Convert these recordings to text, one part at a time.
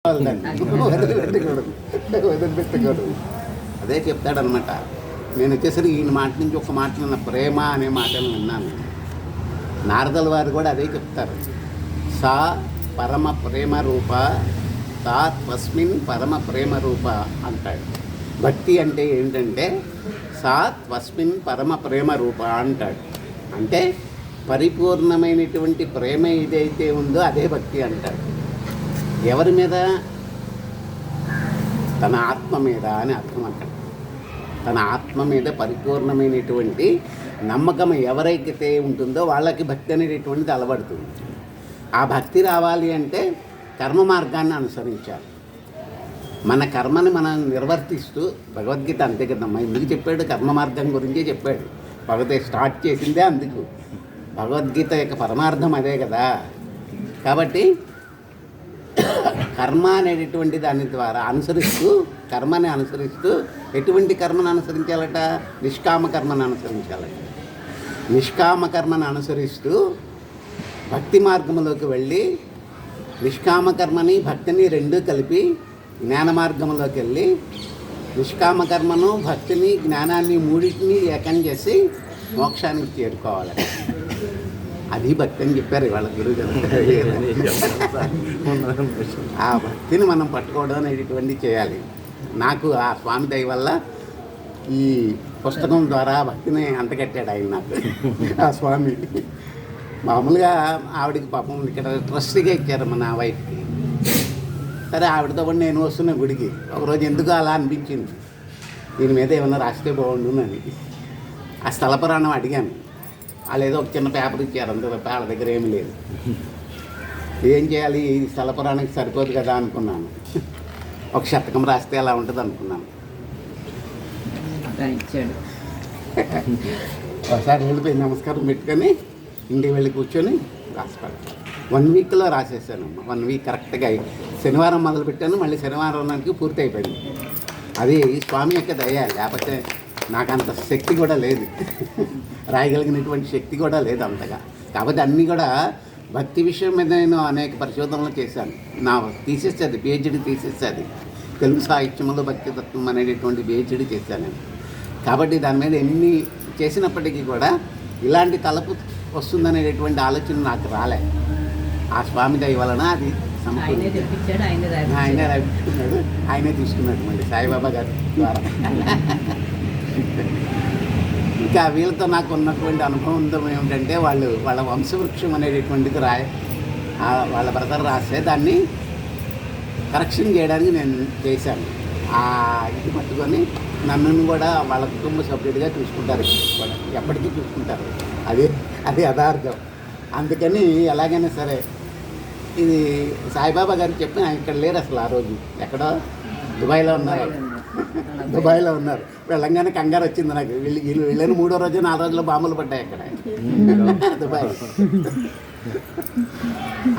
వదిలిపెట్టకూడదు. అదే చెప్తాడనమాట. నేను వచ్చేసరికి ఈయన మాట నుంచి ఒక మాట విన్న, ప్రేమ అనే మాటను విన్నాను. నారదుల వారు కూడా అదే చెప్తారు. సా పరమ ప్రేమ రూప, తా తస్మిన్ పరమ ప్రేమ రూప అంటాడు. భక్తి అంటే ఏంటంటే సా తస్మిన్ పరమ ప్రేమ రూప అంటాడు. అంటే పరిపూర్ణమైనటువంటి ప్రేమ ఏదైతే ఉందో అదే భక్తి అంటాడు. ఎవరి మీద? తన ఆత్మ మీద అని అర్థం అంటాడు. తన ఆత్మ మీద పరిపూర్ణమైనటువంటి నమ్మకం ఎవరైతే ఉంటుందో వాళ్ళకి భక్తి అనేటటువంటిది అలవడుతుంది. ఆ భక్తి రావాలి అంటే కర్మ మార్గాన్ని అనుసరించాలి. మన కర్మని మనం నిర్వర్తిస్తూ, భగవద్గీత అంతే కదమ్మా, ఎందుకు చెప్పాడు? కర్మ మార్గం గురించే చెప్పాడు. భగవద్గీత స్టార్ట్ చేసిందే అందుకు. భగవద్గీత యొక్క పరమార్థం అదే కదా. కాబట్టి కర్మ అనేటటువంటి దాని ద్వారా కర్మని అనుసరిస్తూ ఎటువంటి కర్మను అనుసరించాలట? నిష్కామ కర్మను అనుసరించాలట. నిష్కామ కర్మను అనుసరిస్తూ భక్తి మార్గంలోకి వెళ్ళి నిష్కామ కర్మని భక్తిని రెండూ కలిపి జ్ఞాన మార్గంలోకి వెళ్ళి నిష్కామ కర్మను భక్తిని జ్ఞానాన్ని మూడింటిని ఏకం చేసి మోక్షానికి చేరుకోవాలి. అది భక్తి అని చెప్పారు ఇవాళ గురువు. ఆ భక్తిని మనం పట్టుకోవడం అనేటటువంటి చేయాలి. నాకు ఆ స్వామి దయ వల్ల ఈ పుస్తకం ద్వారా భక్తిని అంతకట్టాడు ఆయన నాకు. ఆ స్వామి మామూలుగా ఆవిడకి పాపం ఇక్కడ ట్రస్ట్గా ఇచ్చారు మన వైఫ్కి. సరే ఆవిడతో కూడా నేను వస్తున్నా గుడికి. ఒకరోజు ఎందుకు అలా అనిపించింది, దీని మీద ఏమన్నా రాస్తే బాగుండునని. ఆ స్థల పురాణం అడిగాను. వాళ్ళు ఏదో ఒక చిన్న పేపర్ ఇచ్చారు, అంత వాళ్ళ దగ్గర ఏమీ లేదు. ఏం చేయాలి, ఈ స్థల పురాణానికి సరిపోదు కదా అనుకున్నాను. ఒక శతకం రాస్తే అలా ఉంటుంది అనుకున్నాను. ఒకసారి వెళ్ళిపోయి నమస్కారం పెట్టుకొని ఇంటికి వెళ్ళి కూర్చొని రాసుకోవాలి. 1 వీక్లో రాసేసాను. 1 వీక్ కరెక్ట్గా శనివారం మొదలుపెట్టాను, మళ్ళీ శనివారం నాటికి పూర్తి అయిపోయింది. అది స్వామి యొక్క దయ. లేకపోతే నాకు అంత శక్తి కూడా లేదు, రాయగలిగినటువంటి శక్తి కూడా లేదు అంతగా. కాబట్టి అన్నీ కూడా భక్తి విషయం మీద నేను అనేక పరిశోధనలు చేశాను. నా తీసేస్తుంది పిహెచ్డి తీసేస్తుంది. తెలుగు సాహిత్యంలో భక్తి తత్వం అనేటటువంటి పిహెచ్డి చేశాను నేను. కాబట్టి దాని మీద ఎన్ని చేసినప్పటికీ కూడా ఇలాంటి తలపు వస్తుందనేటటువంటి ఆలోచన నాకు రాలే. ఆ స్వామి దయ వలన అది ఆయనే రాయించుకున్నాడు, ఆయనే తీసుకున్నాడు మళ్ళీ సాయిబాబా గారి ద్వారా. ఇంకా వీళ్ళతో నాకు ఉన్నటువంటి అనుభవం ఏమిటంటే వాళ్ళ వంశవృక్షం అనేటటువంటిది వాళ్ళ బ్రదర్ రాస్తే దాన్ని కరెక్షన్ చేయడానికి నేను చేశాను. ఇది పట్టుకొని నన్ను కూడా వాళ్ళ కుటుంబ సభ్యుడిగా చూసుకుంటారు, ఎప్పటికీ చూసుకుంటారు. అది యథార్థం. అందుకని ఎలాగైనా సరే ఇది సాయిబాబా గారికి చెప్పి ఆయన ఇక్కడ లేరు అసలు. ఆ రోజు ఎక్కడో దుబాయ్లో ఉన్నారు. వెళ్ళంగానే కంగారు వచ్చింది నాకు. వీళ్ళని 3వ రోజు 4 రోజుల్లో బాంబులు పడ్డాయి అక్కడ దుబాయ్.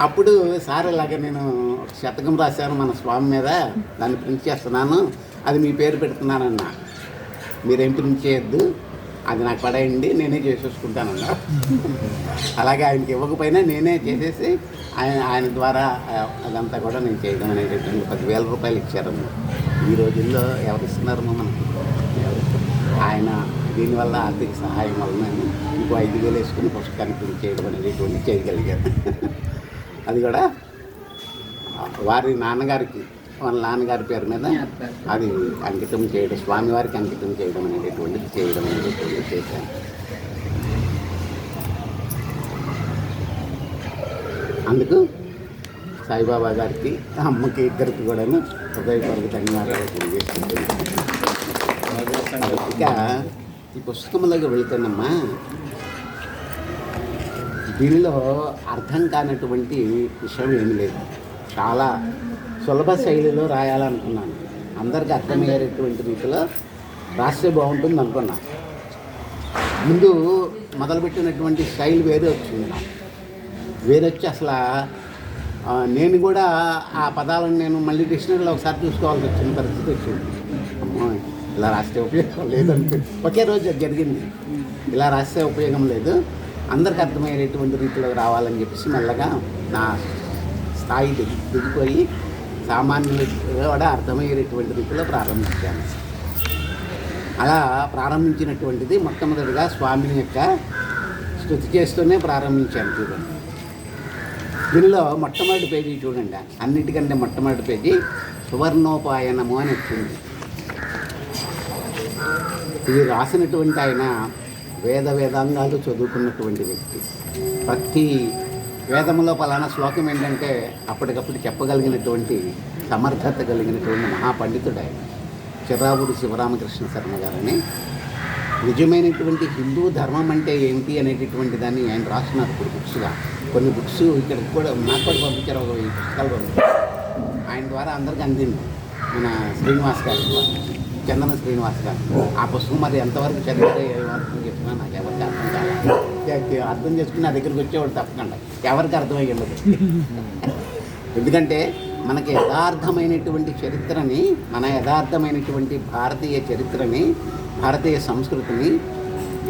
అప్పుడు సార్ ఇలాగ నేను శతకం రాశాను మన స్వామి మీద, దాన్ని ప్రింట్ చేస్తున్నాను, అది మీ పేరు పెడుతున్నానన్నా, మీరేం ప్రింట్ చేయొద్దు, అది నాకు పడేయండి, నేనే చేసేసుకుంటానన్నా. అలాగే ఆయనకి ఇవ్వకపోయినా నేనే చేసేసి ఆయన ద్వారా అదంతా కూడా నేను చేయడం అనేటటువంటి 10,000 రూపాయలు ఇచ్చారమ్మా. ఈ రోజుల్లో ఎవరు ఇస్తున్నారు మనకు? ఆయన దీనివల్ల ఆర్థిక సహాయం వలన ఇంకో 5,000 వేసుకుని పుస్తకాన్ని ప్రింట్ చేయడం అనేటువంటి చేయగలిగాను. అది కూడా వారి నాన్నగారికి, వాళ్ళ నాన్నగారి పేరు మీద అది అంకితం చేయడం, స్వామివారికి అంకితం చేయడం అనేటటువంటిది చేశాను. అందుకు సాయిబాబా గారికి, అమ్మకి, ఇద్దరికి కూడాను హృదయపూర్వక ధన్యవాదాలు తెలియజేసుకుంటున్నాను. ఇక ఈ పుస్తకంలోకి వెళుతున్నమ్మా, దీనిలో అర్థం కానటువంటి విషయం ఏమి లేదు. చాలా సులభ శైలిలో రాయాలనుకున్నాను. అందరికీ అర్థమయ్యేటటువంటి రీతిలో రాస్తే బాగుంటుంది అనుకున్నాను. ముందు మొదలుపెట్టినటువంటి స్టైల్ వేరే వచ్చింది నాకు. వేరొచ్చి అసలు నేను కూడా ఆ పదాలను నేను మళ్ళీ డిక్షనరీలో ఒకసారి చూసుకోవాల్సి వచ్చిన పరిస్థితి వచ్చింది. అమ్మో, ఇలా రాస్తే ఉపయోగం లేదంటే ఒకే రోజు జరిగింది. ఇలా రాస్తే ఉపయోగం లేదు, అందరికి అర్థమయ్యేటువంటి రీతిలో రావాలని చెప్పేసి మెల్లగా నా స్థాయి దిగిపోయి సామాన్యులకు కూడా అర్థమయ్యేటువంటి రీతిలో ప్రారంభించాను. అలా ప్రారంభించినటువంటిది మొట్టమొదటిగా స్వామిని యొక్క స్తుతి చేస్తూనే ప్రారంభించాను. చూడండి, దీనిలో మొట్టమొదటి పేజీ చూడండి, అన్నిటికంటే మొట్టమొదటి పేజీ సువర్ణోపాయనము అని వచ్చింది. ఇది రాసినటువంటి ఆయన వేదాంగాలు చదువుకున్నటువంటి వ్యక్తి. ప్రతి వేదములో పలానా శ్లోకం ఏంటంటే అప్పటికప్పుడు చెప్పగలిగినటువంటి సమర్థత కలిగినటువంటి మహాపండితుడు ఆయన. చిర్రావూరి శివరామకృష్ణ శర్మ గారని నిజమైనటువంటి హిందూ ధర్మం అంటే ఏంటి అనేటటువంటి దాన్ని ఆయన రాస్తున్నారు ఇప్పుడు బుక్స్గా. కొన్ని బుక్స్ ఇక్కడికి కూడా నాకు కూడా పంపించారు, ఒక 1000 పుస్తకాలు పంపించారు. ఆయన ద్వారా అందరికీ అందింది. మన శ్రీనివాస్ గారి ద్వారా, చందన శ్రీనివాస్ గారు. ఆ పుస్తకం మరి ఎంతవరకు చదివితే ఏమర్థం చెప్తున్నా నాకు ఎవరికి అర్థం కాలేదు. అర్థం చేసుకుని నా దగ్గరికి వచ్చేవాడు తప్పకుండా ఎవరికి అర్థమయ్యేది. ఎందుకంటే మనకి యథార్థమైనటువంటి చరిత్రని, మన యథార్థమైనటువంటి భారతీయ చరిత్రని, భారతీయ సంస్కృతిని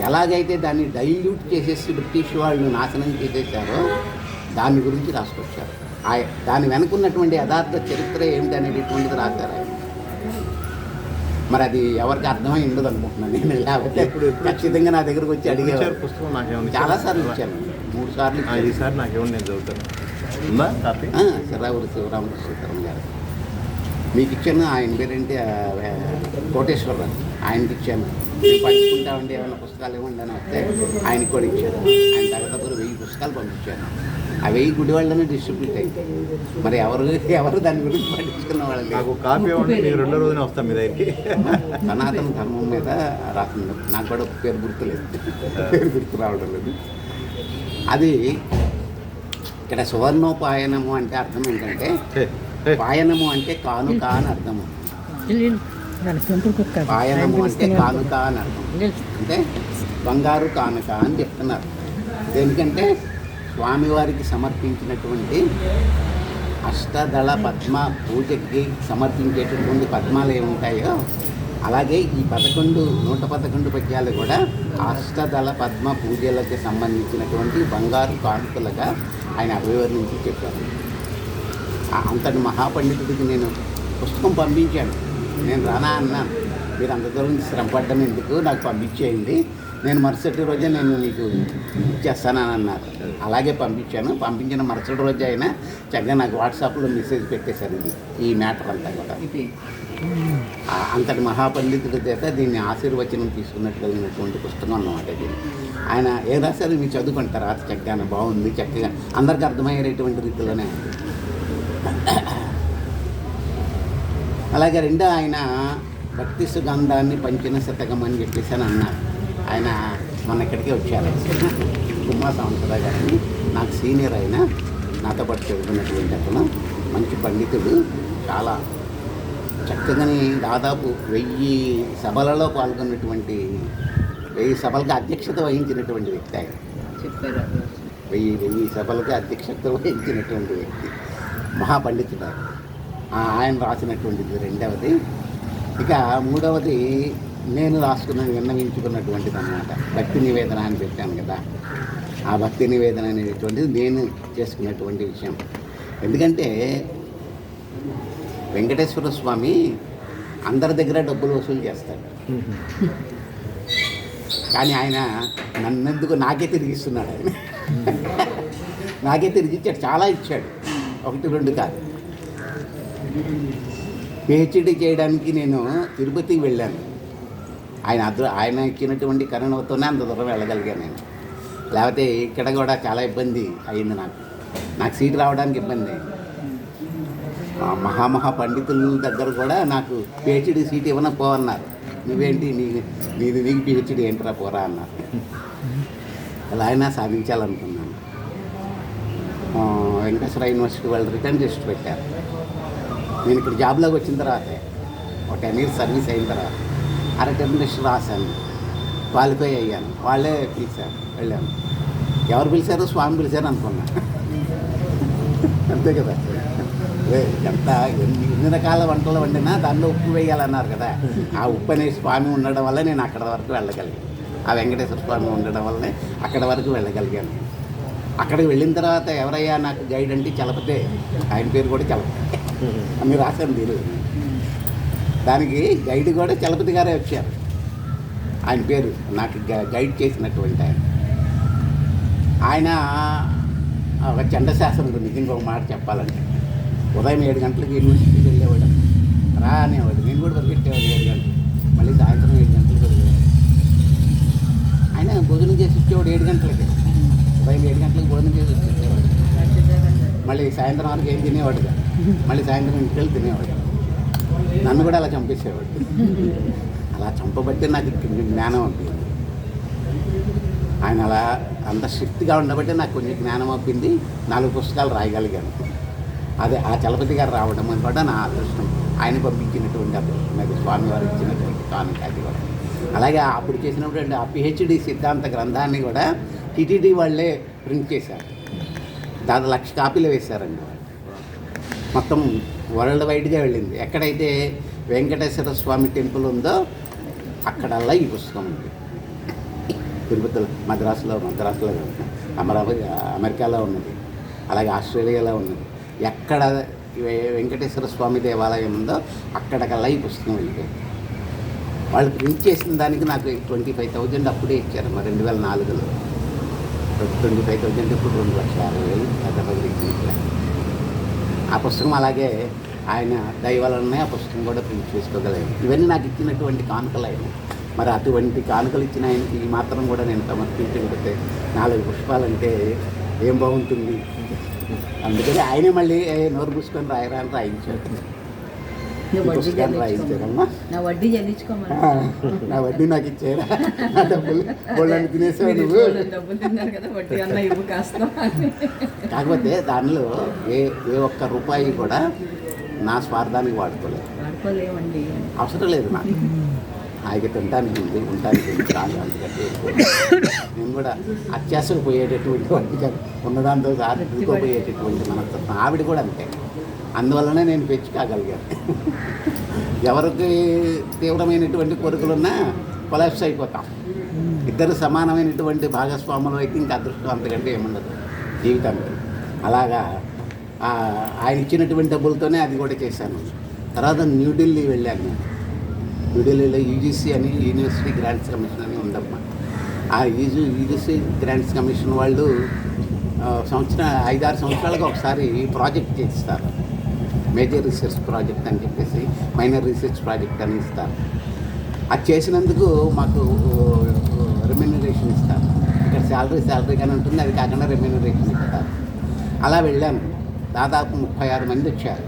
ఎలాగైతే దాన్ని డైల్యూట్ చేసేసి బ్రిటిష్ వాళ్ళు నాశనం చేసేసారో దాని గురించి రాసుకొచ్చారు. దాని వెనుకున్నటువంటి యథార్థ చరిత్ర ఏమిటి అనేటటువంటిది రాశారు ఆయన. మరి అది ఎవరికి అర్థమై ఉండదు అనుకుంటున్నాను నేను. లేకపోతే ఇప్పుడు ఖచ్చితంగా నా దగ్గరకు వచ్చి అడిగేవారు. పుస్తకం నాకేమన్నా చాలాసార్లు ఇచ్చాను, 3 సార్లు 5 సార్లు నాకేమన్నా నేను చదువుతాను. చిర్రావూరి శివరామకృష్ణ శర్మ గారు మీకు ఇచ్చాను. ఆయన పేరేంటి, కోటేశ్వరరావు, ఆయనకి ఇచ్చాను. పంచుకుంటామండి ఏమైనా పుస్తకాలు ఇవ్వండి అని వస్తే ఆయనకి కూడా ఇచ్చాను. ఆయన దగ్గర 1000 పుస్తకాలు పంపించాను. ఆ 1000 గుడి వాళ్ళనే డిస్ట్రిబ్యూట్ అయ్యింది. మరి ఎవరు దాని గురించి పట్టించుకున్న వాళ్ళు నాకు కాపీ ఇవ్వండి, నేను 2 రోజునే వస్తాను మీ దగ్గరికి. సనాతన ధర్మం మీద రాసింది. నాకు కూడా పేరు గుర్తు రావడం లేదు. అది ఇక్కడ సువర్ణోపాయనము అంటే అర్థం ఏంటంటే, పాయనము అంటే కానుక అని అర్థము. పాయనము అంటే కానుక అని అర్థం. అంటే బంగారు కానుక అని చెప్తున్నారు. దేనికంటే స్వామివారికి సమర్పించినటువంటి అష్టదళ పద్మ పూజకి సమర్పించేటటువంటి పద్మాలు ఏముంటాయో అలాగే ఈ 111 పద్యాలు కూడా అష్టదళ పద్మ పూజలకి సంబంధించినటువంటి బంగారు కానుకలుగా ఆయన అభివర్ణించి చెప్పారు. అంతటి మహాపండితుడికి నేను పుస్తకం పంపించాను. నేను రానా అన్నాను, మీరు అంత దూరం శ్రమపడ్డం ఎందుకు, నాకు పంపించేయండి, నేను మరుసటి రోజే నేను నీకు ఇచ్చేస్తానని అన్నారు. అలాగే పంపించాను. పంపించిన మరుసటి రోజు అయినా చక్కగా నాకు వాట్సాప్లో మెసేజ్ పెట్టేశారు. ఈ మ్యాటర్ అంతా కూడా అంతటి మహాపండితుడి చేత దీన్ని ఆశీర్వచనం తీసుకున్నట్టు పుస్తకం అన్నమాట. ఇది ఆయన ఏ రాశారు మీరు చదువుకున్న తర్వాత చక్కగా బాగుంది, చక్కగా అందరికీ అర్థమయ్యేటువంటి రీతిలోనే ఉంది. అలాగే రెండో ఆయన భక్తి సుగంధాన్ని పంచిన శతకం అని చెప్పేసి అని అన్నారు. ఆయన మొన్న ఇక్కడికే వచ్చారు, కుమ్మా సాంసరావు గారిని, నాకు సీనియర్ అయిన, నాతో పాటు చదువుకున్నటువంటి అతను, మంచి పండితుడు, చాలా చక్కగాని దాదాపు 1000 సభలలో పాల్గొన్నటువంటి, 1000 సభలకు అధ్యక్షత వహించినటువంటి వ్యక్తి ఆయన. 1000 సభలకు అధ్యక్షత వహించినటువంటి వ్యక్తి, మహాపండితుడు ఆయన రాసినటువంటిది రెండవది. ఇక మూడవది నేను రాసుకున్నది, విన్నవించుకున్నటువంటిది అన్నమాట. భక్తి నివేదన అని పెట్టాను కదా, ఆ భక్తి నివేదన అనేటువంటిది నేను చేసుకున్నటువంటి విషయం. ఎందుకంటే వెంకటేశ్వర స్వామి అందరి దగ్గర డబ్బులు వసూలు చేస్తాడు, కానీ ఆయన నన్నెందుకు నాకే తిరిగిస్తున్నాడు. ఆయన నాకే తిరిగి ఇచ్చాడు, చాలా ఇచ్చాడు, 1, 2 కాదు. పిహెచ్డి చేయడానికి నేను తిరుపతికి వెళ్ళాను. ఆయన ఇచ్చినటువంటి కరుణతోనే అంత దూరం వెళ్ళగలిగాను నేను. లేకపోతే ఇక్కడ కూడా చాలా ఇబ్బంది అయింది నాకు సీట్ రావడానికి ఇబ్బంది. మహామహా పండితుల దగ్గర కూడా నాకు పిహెచ్డి సీట్ ఇవ్వన పోవన్నారు. నువ్వేంటి నీకు పిహెచ్డి ఏంట్రా పోరా అన్నారు. అలా అయినా సాధించాలనుకున్నాను. వెంకటేశ్వర యూనివర్సిటీ వాళ్ళు రిటర్న్ టెస్ట్ పెట్టారు. నేను ఇక్కడ జాబ్లోకి వచ్చిన తర్వాత ఒక 10 years సర్వీస్ అయిన తర్వాత రిటర్న్ టెస్ట్ రాశాను, క్వాలిఫై అయ్యాను. వాళ్ళే పిలిచారు, వెళ్ళాను. ఎవరు పిలిచారు? స్వామి పిలిచారు అనుకున్నా. అంతే కదా, ఎన్ని రకాల వంటలు వండినా దానిలో ఉప్పు వేయాలన్నారు కదా, ఆ ఉప్పు అనే స్వామి ఉండడం వల్ల నేను అక్కడ వరకు వెళ్ళగలిగాను. ఆ వెంకటేశ్వర స్వామి ఉండడం వల్లనే అక్కడ వరకు వెళ్ళగలిగాను. అక్కడికి వెళ్ళిన తర్వాత ఎవరయ్యా నాకు గైడ్ అంటే చలపతే, ఆయన పేరు కూడా చలపతే. అన్ని రాశాను మీరు. దానికి గైడ్ కూడా చలపతి గారే వచ్చారు. ఆయన పేరు నాకు గైడ్ చేసినటువంటి ఆయన ఒక చండశాసనుడు. నిజంగా ఒక మాట చెప్పాలంటే ఉదయం 7 గంటలకు యూనివర్సిటీకి వెళ్ళేవాడు, రా అనేవాడు. నేను కూడా పరిగెట్టేవాడు 7 గంటలు, మళ్ళీ సాయంత్రం 7 గంటలకు వెళ్ళేవాడు. ఆయన భోజనం చేసి ఇచ్చేవాడు 7 గంటలకి, ఉదయం 7 గంటలకు భోజనం చేసి ఇచ్చేవాడు. మళ్ళీ సాయంత్రం వరకు ఏం తినేవాడుగా, మళ్ళీ సాయంత్రం ఇంటికి వెళ్ళి తినేవాడు. నన్ను కూడా అలా చంపేసేవాడు. అలా చంపబట్టి నాకు జ్ఞానం అబ్బింది. ఆయన అలా అంత స్ట్రిక్ట్గా ఉండబట్టి నాకు కొంచెం జ్ఞానం అబ్బింది. 4 పుస్తకాలు రాయగలిగాను. అదే ఆ చలపతి గారు రావడం అని కూడా నా అదృష్టం. ఆయన పంపించినటువంటి అదృష్టం, అది స్వామివారు ఇచ్చినటువంటి కానుక అది కూడా. అలాగే అప్పుడు చేసినటువంటి ఆ పిహెచ్డి సిద్ధాంత గ్రంథాన్ని కూడా టీటీడీ వాళ్ళే ప్రింట్ చేశారు. దాదాపు 1,00,000 కాపీలు వేశారండి. మొత్తం వరల్డ్ వైడ్గా వెళ్ళింది. ఎక్కడైతే వెంకటేశ్వర స్వామి టెంపుల్ ఉందో అక్కడల్లా ఈ పుస్తకం ఉంది. తిరుపతిలో, మద్రాసులో అమరావతి, అమెరికాలో ఉన్నది, అలాగే ఆస్ట్రేలియాలో ఉన్నది. ఎక్కడ వెంకటేశ్వర స్వామి దేవాలయం ఉందో అక్కడికల్లా ఈ పుస్తకం వెళ్ళిపోయింది. వాళ్ళు ప్రింట్ చేసిన దానికి నాకు 25,000 అప్పుడే ఇచ్చారు. మరి 2004లో 25,000, ఇప్పుడు 2,60,000 హైదరాబాద్ ఇచ్చిన. ఆ పుస్తకం అలాగే ఆయన దయవలనే ఆ పుస్తకం కూడా ప్రింట్ చేసుకోగలిగాను. ఇవన్నీ నాకు ఇచ్చినటువంటి కానుకలు ఆయన. మరి అటువంటి కానుకలు ఇచ్చిన ఆయనకి ఈ మాత్రం కూడా నేను సమర్పించకపోతే 4 పుష్పాలంటే ఏం బాగుంటుంది. అందుకని ఆయనే మళ్ళీ నోరు పూసుకొని రాయరా అని రాయించాడు. పుస్తకాన్ని రాయించారమ్మా. నా వడ్డీ చెల్లించుకోమని. నా వడ్డీ నాకు ఇచ్చారా? నా డబ్బులు వాళ్ళని తినేసావు నువ్వు. డబ్బులు తిన్నారు కదా, వడ్డీ అన్న ఇవ్వు కాస్త. కాకపోతే దానిలో ఏ ఒక్క రూపాయి కూడా నా స్వార్థానికి వాడుకోలేమండి. అవసరం లేదు నాకు. హాయిగా తింటానికి ఉంది, ఉండటానికి ఉంది, చాలు. అందుకంటే నేను కూడా అత్యాశకు పోయేటటువంటి వాటికి ఉన్నదాంతో సాధిపోయేటటువంటి మనస్తత్వం. ఆవిడ కూడా అంతే. అందువల్లనే నేను పెంచుకోగలిగాను. ఎవరికి తీవ్రమైనటువంటి కోరికలున్నా కొలాప్స్ అయిపోతాం. ఇద్దరు సమానమైనటువంటి భాగస్వాములు అయితే ఇంకా అదృష్టం అంతకంటే ఏముండదు జీవితానికి. అలాగా ఆయన ఇచ్చినటువంటి డబ్బులతోనే అది కూడా చేశాను. తర్వాత న్యూఢిల్లీ వెళ్ళాను. న్యూఢిల్లీలో యూజీసీ అని యూనివర్సిటీ గ్రాంట్స్ కమిషన్ అని ఉందమ్మా. ఆ యూజీసీ గ్రాంట్స్ కమిషన్ వాళ్ళు 5-6 సంవత్సరాలకు ఒకసారి ప్రాజెక్ట్ చేస్తారు. మేజర్ రీసెర్చ్ ప్రాజెక్ట్ అని చెప్పేసి మైనర్ రీసెర్చ్ ప్రాజెక్ట్ అని ఇస్తారు. అది చేసినందుకు మాకు రెమ్యూనరేషన్ ఇస్తారు. ఇక్కడ శాలరీగానే ఉంటుంది, అది కాకుండా రెమ్యూనరేషన్ ఇస్తారు. అలా వెళ్ళాను. దాదాపు 36 మంది వచ్చారు.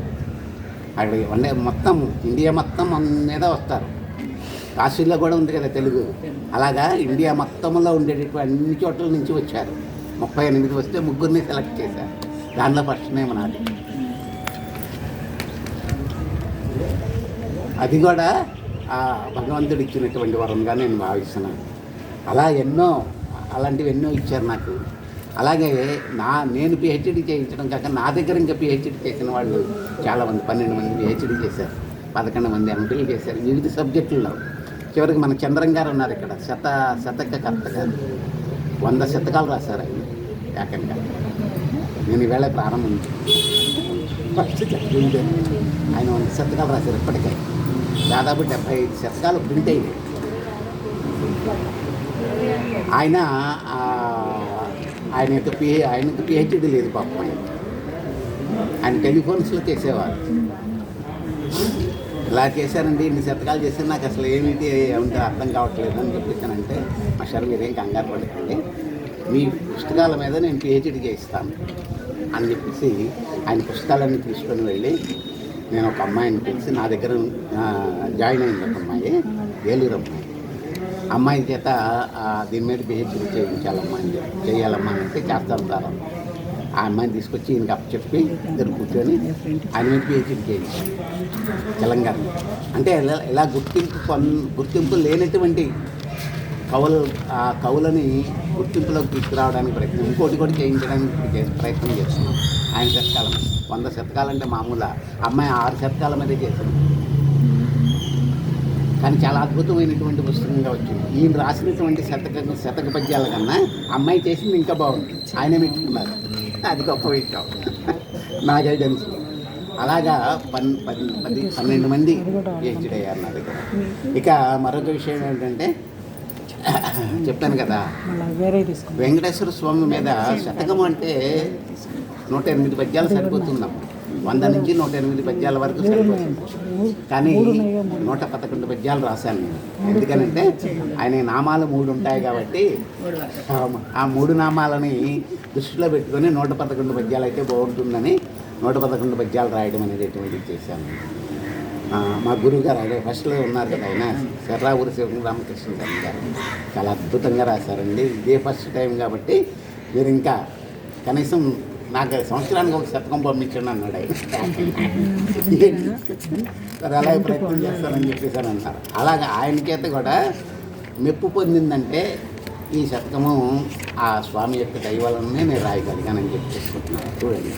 అక్కడ మొత్తం ఇండియా మొత్తం మీద వస్తారు. కాశీలో కూడా ఉంది కదా తెలుగు. అలాగా ఇండియా మొత్తంలో ఉండేటటువంటి అన్ని చోట్ల నుంచి వచ్చారు. 38 వస్తే 3 సెలెక్ట్ చేశారు. దానిలో ఫస్ట్ నేమ్ నాది. అది కూడా ఆ భగవంతుడు ఇచ్చినటువంటి వరంగా నేను భావిస్తున్నాను. అలా అలాంటివి ఎన్నో ఇచ్చారు నాకు. అలాగే నేను పిహెచ్డీ చేయించడం కాక నా దగ్గర ఇంకా పిహెచ్డీ చేసిన వాళ్ళు చాలామంది, 12 మంది పిహెచ్డీ చేశారు, 11 మంది ఎంపీలు చేశారు వివిధ సబ్జెక్టుల్లో. చివరికి మన చంద్రం గారు ఉన్నారు ఇక్కడ, శతకర్త గారు. 100 శతకాలు రాశారు ఆయన ఏకంగా. నేను ఈవేళ ప్రారంభం ఫస్ట్ చెప్తుంటే ఆయన 100 శతకాలు రాశారు. ఇప్పటికే దాదాపు 75 శతకాలు ప్రింట్ అయ్యాయి. ఆయనకు పిహెచ్డీ లేదు పాపం. ఆయన టెలిఫోన్స్లో చేసేవారు. ఇలా చేశారండి, ఇన్ని శతకాలు చేస్తే నాకు అసలు ఏమిటి ఏమిటో అర్థం కావట్లేదు అని చెప్పేసానంటే, మా సార్ మీరేం కంగారు పడకండి, మీ పుస్తకాల మీద నేను పిహెచ్డీ చేయిస్తాను అని చెప్పేసి ఆయన పుస్తకాలన్నీ తీసుకొని వెళ్ళి నేను ఒక అమ్మాయిని పిలిచి నా దగ్గర జాయిన్ అయింది. ఒక అమ్మాయి, ఏలూరు అమ్మాయి చేత దీని మీద పిహెచ్డీ చేయాలమ్మా అంటే చేస్తాను సార్. ఆ అమ్మాయిని తీసుకొచ్చి ఈయనకి అప్పచెప్పి ఇద్దరు కూర్చొని ఆయన మీద పిహెచ్డీ చేయించాను తెలంగాణ. అంటే ఇలా గుర్తింపు లేనటువంటి ఆ కవులని గుర్తింపులోకి తీసుకురావడానికి ప్రయత్నం, ఇంకోటి కూడా చేయించడానికి ప్రయత్నం చేస్తున్నాం. ఆయన శతకాలం 100 శతకాలంటే మామూలు, అమ్మాయి 6 శతకాల మీదే చేసింది. కానీ చాలా అద్భుతమైనటువంటి పుస్తకంగా వచ్చింది. ఈయన రాసినటువంటి శతక పద్యాల కన్నా అమ్మాయి చేసింది ఇంకా బాగుంది. ఆయనే మెచ్చుకున్నారు. అది గొప్ప విషయం నా గైడెన్స్. అలాగా 12 మంది PhD అయ్యారు నా దగ్గర. ఇక మరొక విషయం ఏంటంటే చెప్పాను కదా, వెంకటేశ్వర స్వామి మీద శతకం అంటే 108 పద్యాలు సరిపోతుందమ్మ. 100 నుంచి 108 పద్యాల వరకు సరిపోతుంది. కానీ 111 పద్యాలు రాశాను నేను. ఎందుకనంటే ఆయన నామాలు 3 ఉంటాయి కాబట్టి ఆ 3 నామాలని దృష్టిలో పెట్టుకొని 111 పద్యాలు అయితే బాగుంటుందని 111 పద్యాలు రాయడం అనేటువంటిది చేశాను. మా గురువు గారు అదే ఫస్ట్లో ఉన్నారు కదా, ఆయన శర్రావూరి శివరామకృష్ణ స్వామి గారు చాలా అద్భుతంగా రాశారండి. ఇదే ఫస్ట్ టైం కాబట్టి మీరు ఇంకా కనీసం నాకు సంవత్సరానికి ఒక శతకం పంపించండి అన్నాడు ఆయన. సరే అలాగే ప్రయత్నం చేస్తానని చెప్పేసాను అన్నారు. అలాగే ఆయన చేత కూడా మెప్పు పొందిందంటే ఈ శతకము ఆ స్వామి యొక్క దైవాలనే నేను రాయగలిగానని చెప్పేసుకుంటున్నాను. చూడండి,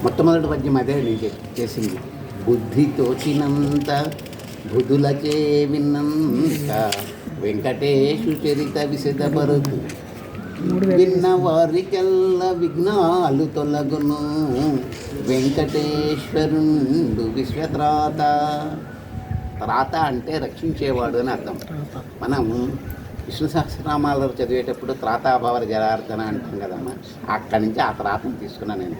మొట్టమొదటి పద్యం అదే నేను చేసింది. బుద్ధి తోచినంత బుధులచే విన్నంత వెంకటేశు చరిత విశదపరుదు విన్న వారికెల్ల విఘ్నాలు తొలగును వెంకటేశ్వరుండు విశ్వత్రాత. త్రాత అంటే రక్షించేవాడు అని అర్థం. మనం విష్ణు సహస్రనామాలు చదివేటప్పుడు త్రాతాభావ జనార్దన అంటాం కదమ్మా, అక్కడి నుంచి ఆ త్రాతను తీసుకున్నాను నేను.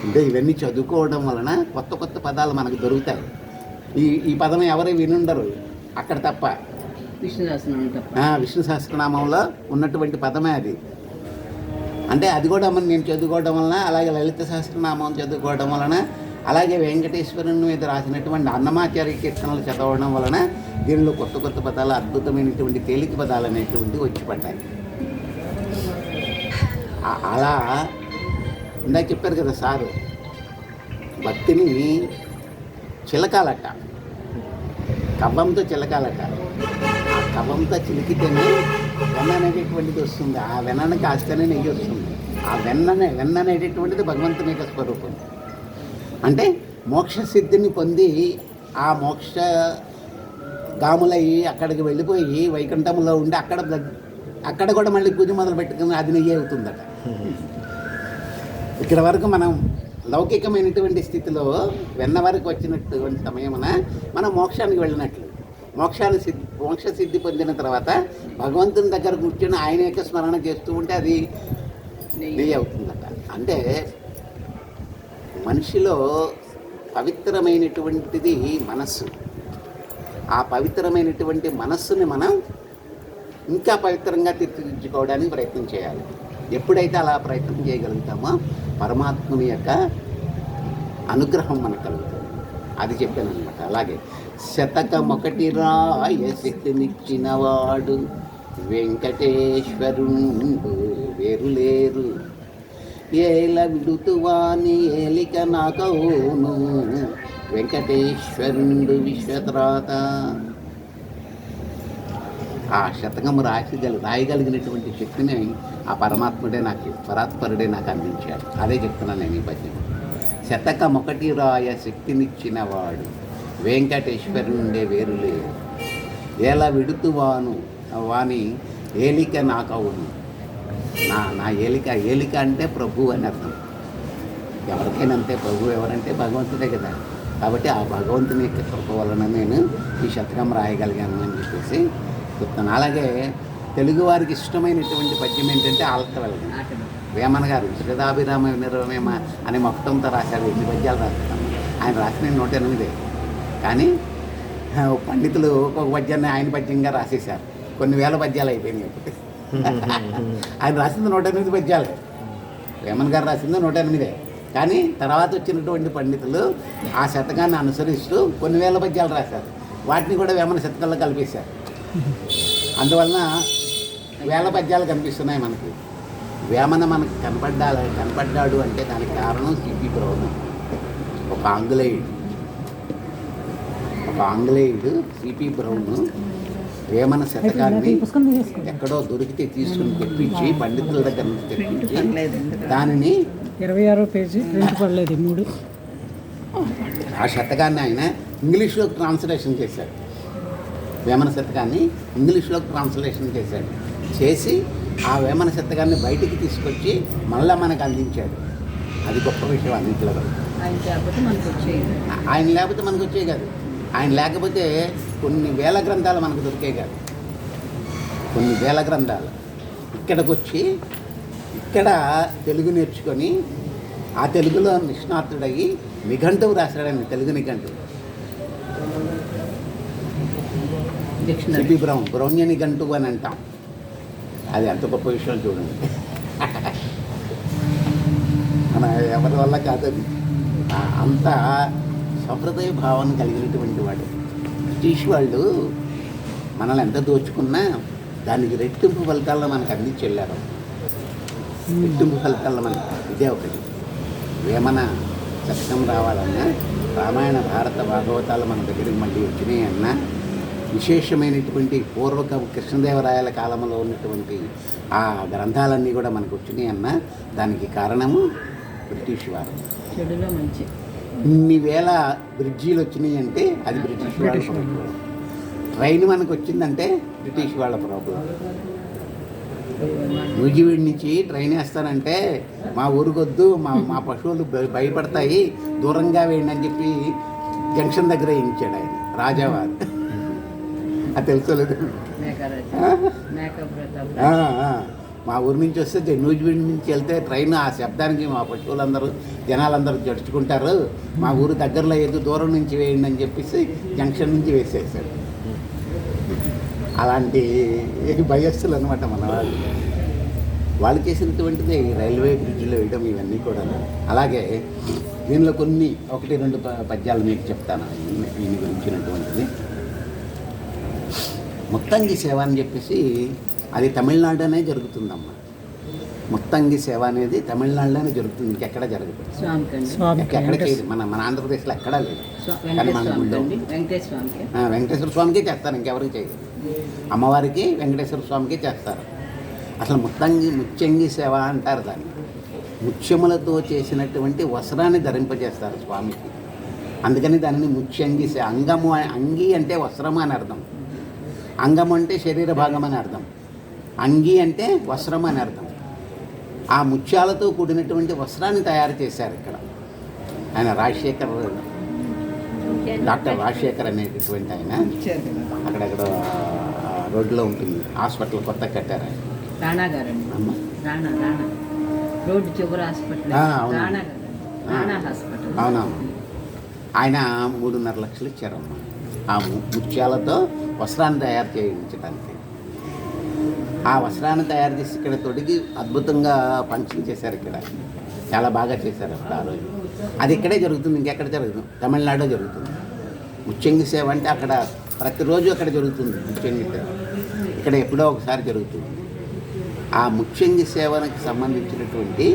అంటే ఇవన్నీ చదువుకోవడం వలన కొత్త కొత్త పదాలు మనకు దొరుకుతాయి. ఈ పదం ఎవరు వినుండరు అక్కడ తప్ప. విష్ణు సహస్రనామంలో ఉన్నటువంటి పదమే అది. అంటే అది కూడా నేను చదువుకోవడం వలన, అలాగే లలిత సహస్రనామం చదువుకోవడం వలన, అలాగే వెంకటేశ్వరుని మీద రాసినటువంటి అన్నమాచార్య కీర్తనలు చదవడం వలన దీనిలో కొత్త కొత్త పదాలు, అద్భుతమైనటువంటి తేలిక పదాలు అనేటువంటివి వచ్చి పడ్డాయి. అలా ఇందాక చెప్పారు కదా సారు, భక్తిని చిలకాలట, కవ్వంతో చిలకాలట. ఆ కవ్వంతో చిలికితేనే వెన్న అనేటటువంటిది వస్తుంది. ఆ వెన్నను కాస్తేనే నెయ్యి వస్తుంది. ఆ వెన్న అనేటటువంటిది భగవంతుని యొక్క స్వరూపం. అంటే మోక్ష సిద్ధిని పొంది ఆ మోక్ష గాములయ్యి అక్కడికి వెళ్ళిపోయి వైకుంఠంలో ఉండి అక్కడ కూడా మళ్ళీ పూజ మొదలు పెట్టుకుని అది నెయ్యి అవుతుందట. ఇక్కడ వరకు మనం లౌకికమైనటువంటి స్థితిలో వెన్న వరకు వచ్చినటువంటి సమయమున మనం మోక్షానికి వెళ్ళినట్లు. మోక్ష సిద్ధి పొందిన తర్వాత భగవంతుని దగ్గర కూర్చొని ఆయన యొక్క స్మరణ చేస్తూ ఉంటే అది నెయ్యి అవుతుందట. అంటే మనిషిలో పవిత్రమైనటువంటిది మనస్సు. ఆ పవిత్రమైనటువంటి మనస్సుని మనం ఇంకా పవిత్రంగా తీర్చిదిద్దుకోవడానికి ప్రయత్నం చేయాలి. ఎప్పుడైతే అలా ప్రయత్నం చేయగలుగుతామో పరమాత్ముని యొక్క అనుగ్రహం మనకు కలుగుతుంది. అది చెప్పాను అనమాట. అలాగే శతకమొకటి రాయ శక్తినిచ్చినవాడు వెంకటేశ్వరుండు వేరులేరు ఏల విడుతువాని ఏలిక నాకవును వెంకటేశ్వరుండు విశ్వత్రాత. ఆ శతకము రాయగలిగినటువంటి శక్తిని ఆ పరమాత్ముడే నాకు, పరాత్పరుడే నాకు అందించాడు. అదే చెప్తున్నాను నేను ఈ పద్యం. శతకమొకటి రాయ శక్తినిచ్చినవాడు వెంకటేశ్వరుండే వేరులేరు ఎలా విడుతువాను వాని ఏలిక నాకవును. నా ఏలిక అంటే ప్రభు అని అర్థం. ఎవరికైనా అంతే. ప్రభు ఎవరంటే భగవంతుడే కదా. కాబట్టి ఆ భగవంతుని యొక్క కృప వలన నేను ఈ శతకం రాయగలిగాను అని చెప్పేసి చెప్తాను. అలాగే తెలుగువారికి ఇష్టమైనటువంటి పద్యం ఏంటంటే ఆల్కవెల్లి. వేమన గారు శ్రీదాభిరామ నిర్వమేమ అనే మొత్తంతో రాశారు. 8 పద్యాలు రాస్తాను. ఆయన రాసిన 108. కానీ పండితులు ఒక్కొక్క పద్యాన్ని ఆయన పద్యంగా రాసేశారు. కొన్ని వేల పద్యాలు అయిపోయినాయి ఇప్పుడు. ఆయన రాసింది 108 పద్యాలు. వేమన గారు రాసింది 108. కానీ తర్వాత వచ్చినటువంటి పండితులు ఆ శతకాన్ని అనుసరిస్తూ కొన్ని వేల పద్యాలు రాశారు. వాటిని కూడా వేమన శతకాల్లో కలిపేశారు. అందువలన వేల పద్యాలు కనిపిస్తున్నాయి మనకి. వేమన మనకు కనపడ్డాడు అంటే దానికి కారణం సిపి బ్రౌన్. ఒక ఆంగ్లేయుడు సిపి బ్రౌన్ వేమన శతకాన్ని ఎక్కడో దొరికితే తీసుకుని తెప్పించి పండితుల దగ్గర నుంచి తెప్పించి దానిని 26వ పేజీ ప్రింట్ పడలేదు 3. ఆ శతకాన్ని ఆయన ఇంగ్లీష్లోకి ట్రాన్స్లేషన్ చేశాడు. వేమన శతకాన్ని ఇంగ్లీష్లోకి ట్రాన్స్లేషన్ చేసి ఆ వేమన శతకాన్ని బయటికి తీసుకొచ్చి మళ్ళీ మనకు అందించాడు. అది గొప్ప విషయం అన్నింటిలో. ఆయన లేకపోతే మనకు వచ్చేది. ఆయన లేకపోతే మనకు వచ్చే కాదు. ఆయన లేకపోతే కొన్ని వేల గ్రంథాలు మనకు దొరికే కాదు. కొన్ని వేల గ్రంథాలు ఇక్కడికి వచ్చి ఇక్కడ తెలుగు నేర్చుకొని ఆ తెలుగులో నిష్ణాతుడయ్యి నిఘంటువు రాశాడండి, తెలుగు నిఘంటువు. డిక్షనరీ. సిపి బ్రౌన్య నిఘంటువు అని అంటాం. అది ఎంత గొప్ప విషయం చూడండి. మన ఎవరి వల్ల కాదని అంత సంప్రదాయ భావన కలిగినటువంటి వాడు. బ్రిటిష్ వాళ్ళు మనల్ని ఎంత దోచుకున్నా దానికి రెట్టింపు ఫలితాల్లో మనకు అందించి వెళ్ళారు. రెట్టింపు ఫలితాల్లో మనకి ఇదే ఒకటి. వేమన సత్యం రావాలన్నా, రామాయణ భారత భాగవతాలు మన దగ్గరికి మళ్ళీ వచ్చినాయి అన్నా, విశేషమైనటువంటి పూర్వక కృష్ణదేవరాయల కాలంలో ఉన్నటువంటి ఆ గ్రంథాలన్నీ కూడా మనకు వచ్చినాయి అన్నా, దానికి కారణము బ్రిటిష్ వారు. చెడులో మంచి. ఇన్ని వేల బ్రిడ్జీలు వచ్చినాయి అంటే అది బ్రిటిష్ వాళ్ళ ప్రాబ్లం. ట్రైన్ మనకు వచ్చిందంటే బ్రిటిష్ వాళ్ళ ప్రాబ్లం. నూజివీడి నుంచి ట్రైన్ వేస్తానంటే మా ఊరికొద్దు, మా పశువులు భయపడతాయి, దూరంగా వేయండి అని చెప్పి జంక్షన్ దగ్గర వేయించాడు ఆయన రాజావారు. అది తెలుసుకోలేదు. మా ఊరి నుంచి వస్తే నూజివీడి నుంచి వెళ్తే ట్రైన్ ఆ శబ్దానికి మా పశువులందరూ జనాలందరూ జడుచుకుంటారు, మా ఊరు దగ్గరలో ఏదో దూరం నుంచి వేయండి అని చెప్పేసి జంక్షన్ నుంచి వేసేసాడు. అలాంటి భయస్తులు అనమాట మన వాళ్ళు. వాళ్ళు చేసినటువంటిది రైల్వే బ్రిడ్జిలో వేయడం ఇవన్నీ కూడా. అలాగే దీనిలో కొన్ని 1-2 పద్యాలు మీకు చెప్తాను దీని గురించినటువంటిది. ముత్తంగి సేవ అని చెప్పేసి అది తమిళనాడులోనే జరుగుతుందమ్మా. ముత్తంగి సేవ అనేది తమిళనాడులోనే జరుగుతుంది, ఇంకెక్కడ జరగదు. ఎక్కడ చేయదు, మన ఆంధ్రప్రదేశ్లో ఎక్కడా లేదు. కానీ మన వెంకటేశ్వర స్వామికి చేస్తారు, ఇంకెవరికి చేయదు. అమ్మవారికి వెంకటేశ్వర స్వామికి చేస్తారు. అసలు ముత్యంగి సేవ అంటారు దాన్ని. ముత్యములతో చేసినటువంటి వస్త్రాన్ని ధరింపజేస్తారు స్వామికి. అందుకని దానిని ముత్యంగి సేవ. అంగము, అంగి అంటే వస్త్రము అని అర్థం, అంగము అంటే శరీర భాగం అని అర్థం, అంగి అంటే వస్త్రం అని అర్థం. ఆ ముత్యాలతో కూడినటువంటి వస్త్రాన్ని తయారు చేశారు ఇక్కడ. ఆయన రాజశేఖర్, డాక్టర్ రాజశేఖర్ అనేటటువంటి ఆయన అక్కడెక్కడ రోడ్లో ఉంటుంది, హాస్పిటల్ కొత్త కట్టారు ఆయన. రాణా గారండి. అమ్మ రాణా రోడ్డు చివరి హాస్పిటల్. రాణా హాస్పిటల్. అవునవును. ఆయన 3.5 లక్షలు ఇచ్చారమ్మా ఆ ముత్యాలతో వస్త్రాన్ని తయారు చేయించడానికి. ఆ వస్త్రాన్ని తయారు చేసి ఇక్కడ తొడిగి అద్భుతంగా ఫంక్షన్ చేశారు. ఇక్కడ చాలా బాగా చేశారు అప్పుడు ఆ రోజు. అది ఇక్కడే జరుగుతుంది, ఇంకెక్కడ జరుగుతుంది, తమిళనాడులో జరుగుతుంది. ముత్యంగి సేవ అంటే అక్కడ ప్రతిరోజు అక్కడ జరుగుతుంది ముత్యంగి సేవ. ఇక్కడ ఎప్పుడో ఒకసారి జరుగుతుంది. ఆ ముత్యంగి సేవకి సంబంధించినటువంటి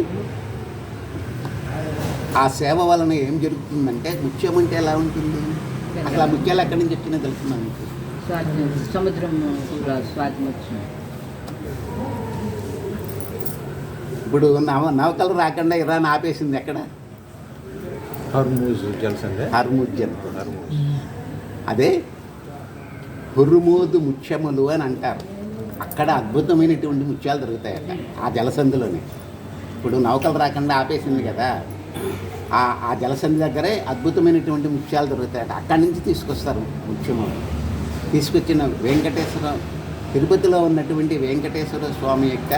ఆ సేవ వలన ఏం జరుగుతుందంటే, ముత్యం అంటే ఎలా ఉంటుంది, అసలు ఆ ముత్యాలు ఎక్కడి నుంచి వచ్చినా తెలుస్తున్నాను. సముద్రం స్వాతిముత్యం. ఇప్పుడు నౌకలు రాకుండా ఇరాన్ ఆపేసింది ఎక్కడ? హర్మూజ్ జలసంధి. హర్మూజ్ జలసంధి. అదే హుర్మూద్ ముత్యములు అని అంటారు. అక్కడ అద్భుతమైనటువంటి ముత్యాలు దొరుకుతాయట ఆ జలసంధిలోనే. ఇప్పుడు నౌకలు రాకుండా ఆపేసింది కదా, ఆ జలసంధి దగ్గరే అద్భుతమైనటువంటి ముత్యాలు దొరుకుతాయట. అక్కడి నుంచి తీసుకొస్తారు ముత్యములు. తీసుకొచ్చిన వెంకటేశ్వర, తిరుపతిలో ఉన్నటువంటి వెంకటేశ్వర స్వామి యొక్క